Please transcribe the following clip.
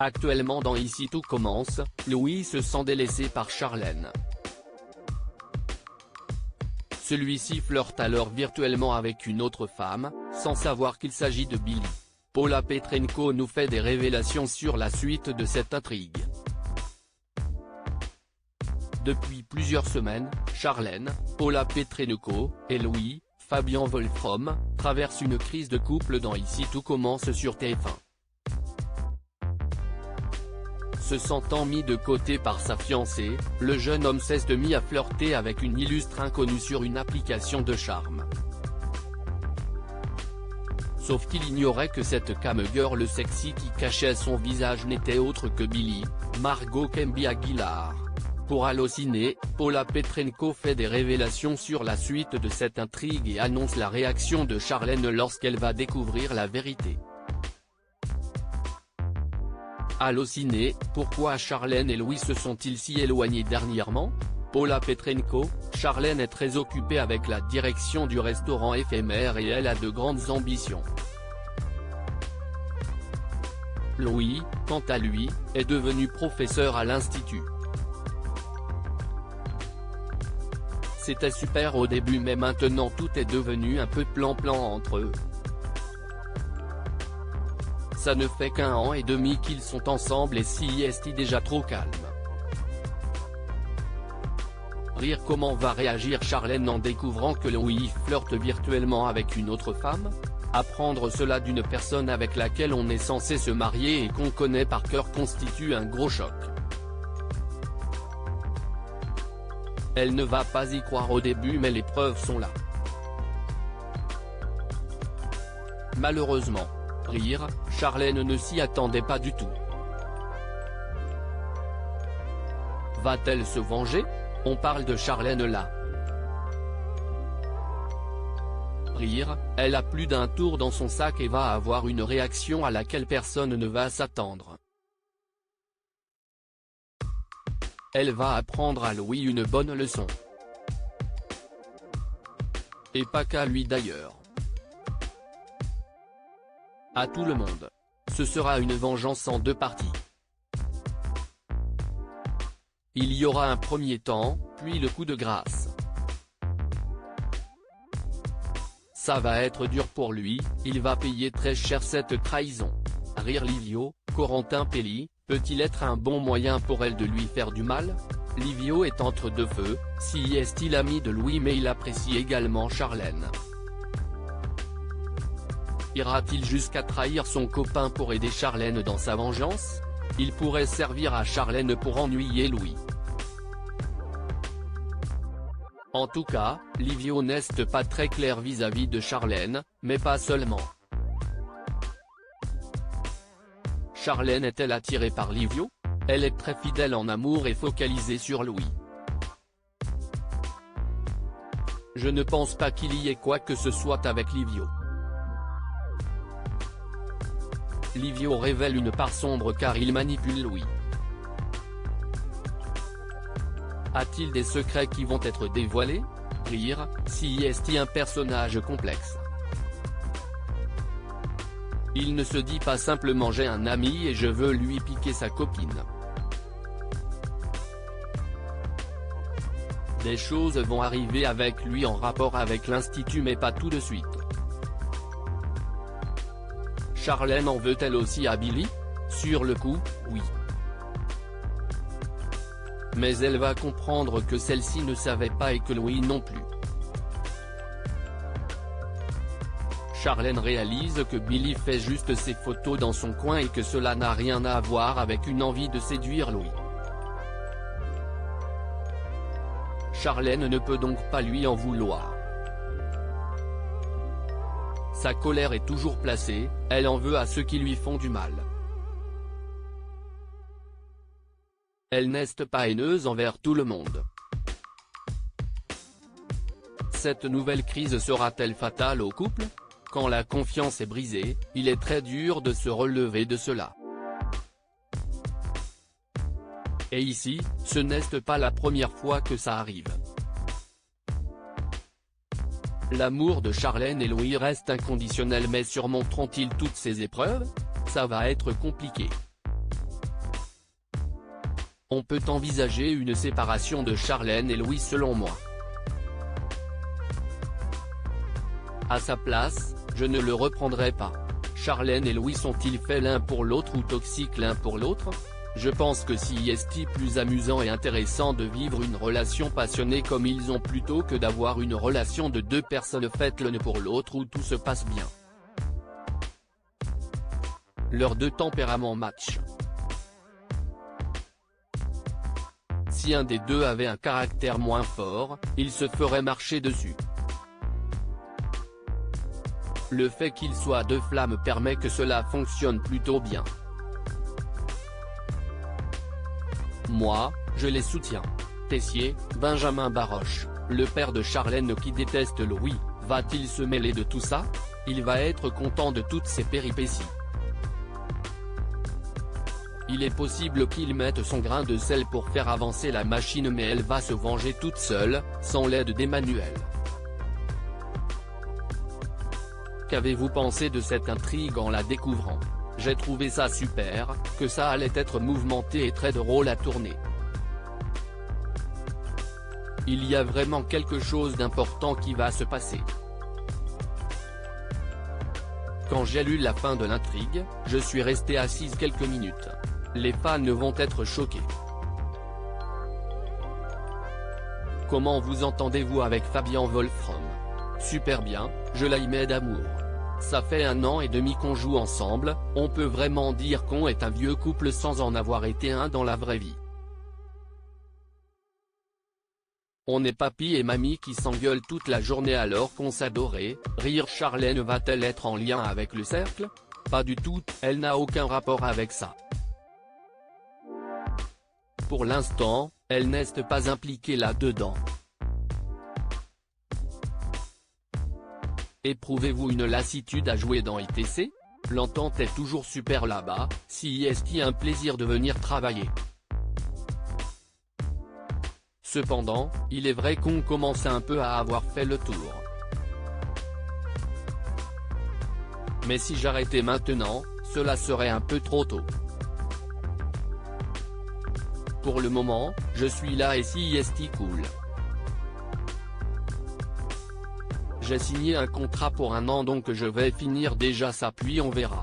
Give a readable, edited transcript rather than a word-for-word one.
Actuellement dans Ici tout commence, Louis se sent délaissé par Charlène. Celui-ci flirte alors virtuellement avec une autre femme, sans savoir qu'il s'agit de Billy. Paula Petrenko nous fait des révélations sur la suite de cette intrigue. Depuis plusieurs semaines, Charlène, Paula Petrenko, et Louis, Fabien Wolfram, traversent une crise de couple dans Ici tout commence sur TF1. Se sentant mis de côté par sa fiancée, le jeune homme s'est mis à flirter avec une illustre inconnue sur une application de charme. Sauf qu'il ignorait que cette cam-girl sexy qui cachait son visage n'était autre que Billy, Margot Kemby Aguilar. Pour Allociné, Paula Petrenko fait des révélations sur la suite de cette intrigue et annonce la réaction de Charlène lorsqu'elle va découvrir la vérité. Allociné, pourquoi Charlène et Louis se sont-ils si éloignés dernièrement? Paula Petrenko, Charlène est très occupée avec la direction du restaurant éphémère et elle a de grandes ambitions. Louis, quant à lui, est devenu professeur à l'institut. C'était super au début mais maintenant tout est devenu un peu plan-plan entre eux. Ça ne fait qu'1 an et demi qu'ils sont ensemble et si est déjà trop calme. Rire. Comment va réagir Charlène en découvrant que Louis flirte virtuellement avec une autre femme? Apprendre cela d'une personne avec laquelle on est censé se marier et qu'on connaît par cœur constitue un gros choc. Elle ne va pas y croire au début mais les preuves sont là. Malheureusement. Rire, Charlène ne s'y attendait pas du tout. Va-t-elle se venger? On parle de Charlène là. Rire, elle a plus d'un tour dans son sac et va avoir une réaction à laquelle personne ne va s'attendre. Elle va apprendre à Louis une bonne leçon. Et pas qu'à lui d'ailleurs. À tout le monde. Ce sera une vengeance en 2 parties. Il y aura un premier temps, puis le coup de grâce. Ça va être dur pour lui, il va payer très cher cette trahison. Rire. Livio, Corentin Pelli, peut-il être un bon moyen pour elle de lui faire du mal? Livio est entre deux feux, si est-il ami de Louis mais il apprécie également Charlène. Ira-t-il jusqu'à trahir son copain pour aider Charlène dans sa vengeance? Il pourrait servir à Charlène pour ennuyer Louis. En tout cas, Livio n'est pas très clair vis-à-vis de Charlène, mais pas seulement. Charlène est-elle attirée par Livio? Elle est très fidèle en amour et focalisée sur Louis. Je ne pense pas qu'il y ait quoi que ce soit avec Livio. Livio révèle une part sombre car il manipule Louis. A-t-il des secrets qui vont être dévoilés? Rire, si est un personnage complexe. Il ne se dit pas simplement j'ai un ami et je veux lui piquer sa copine. Des choses vont arriver avec lui en rapport avec l'institut mais pas tout de suite. Charlène en veut-elle aussi à Billy? Sur le coup, oui. Mais elle va comprendre que celle-ci ne savait pas et que Louis non plus. Charlène réalise que Billy fait juste ses photos dans son coin et que cela n'a rien à voir avec une envie de séduire Louis. Charlène ne peut donc pas lui en vouloir. Sa colère est toujours placée, elle en veut à ceux qui lui font du mal. Elle n'est pas haineuse envers tout le monde. Cette nouvelle crise sera-t-elle fatale au couple? Quand la confiance est brisée, il est très dur de se relever de cela. Et ici, ce n'est pas la première fois que ça arrive. L'amour de Charlène et Louis reste inconditionnel mais surmonteront-ils toutes ces épreuves? Ça va être compliqué. On peut envisager une séparation de Charlène et Louis selon moi. À sa place, je ne le reprendrai pas. Charlène et Louis sont-ils faits l'un pour l'autre ou toxiques l'un pour l'autre? Je pense que si est plus amusant et intéressant de vivre une relation passionnée comme ils ont plutôt que d'avoir une relation de deux personnes faites l'une pour l'autre où tout se passe bien. Leurs deux tempéraments matchent. Si un des deux avait un caractère moins fort, il se ferait marcher dessus. Le fait qu'ils soient deux flammes permet que cela fonctionne plutôt bien. Moi, je les soutiens. Tessier, Benjamin Baroche, le père de Charlène qui déteste Louis, va-t-il se mêler de tout ça? Il va être content de toutes ces péripéties. Il est possible qu'il mette son grain de sel pour faire avancer la machine mais elle va se venger toute seule, sans l'aide d'Emmanuel. Qu'avez-vous pensé de cette intrigue en la découvrant? J'ai trouvé ça super, que ça allait être mouvementé et très drôle à tourner. Il y a vraiment quelque chose d'important qui va se passer. Quand j'ai lu la fin de l'intrigue, je suis resté assise quelques minutes. Les fans vont être choqués. Comment vous entendez-vous avec Fabien Wolfram? Super bien, je l'aimais d'amour. Ça fait 1 an et demi qu'on joue ensemble, on peut vraiment dire qu'on est un vieux couple sans en avoir été un dans la vraie vie. On est papy et mamie qui s'engueulent toute la journée alors qu'on s'adorait. Rire. Charlène va-t-elle être en lien avec le cercle? Pas du tout, elle n'a aucun rapport avec ça. Pour l'instant, elle n'est pas impliquée là-dedans. Éprouvez-vous une lassitude à jouer dans ITC? L'entente est toujours super là-bas, si est-il un plaisir de venir travailler. Cependant, il est vrai qu'on commence un peu à avoir fait le tour. Mais si j'arrêtais maintenant, cela serait un peu trop tôt. Pour le moment, je suis là et si est cool. J'ai signé un contrat pour 1 an donc je vais finir déjà ça puis on verra.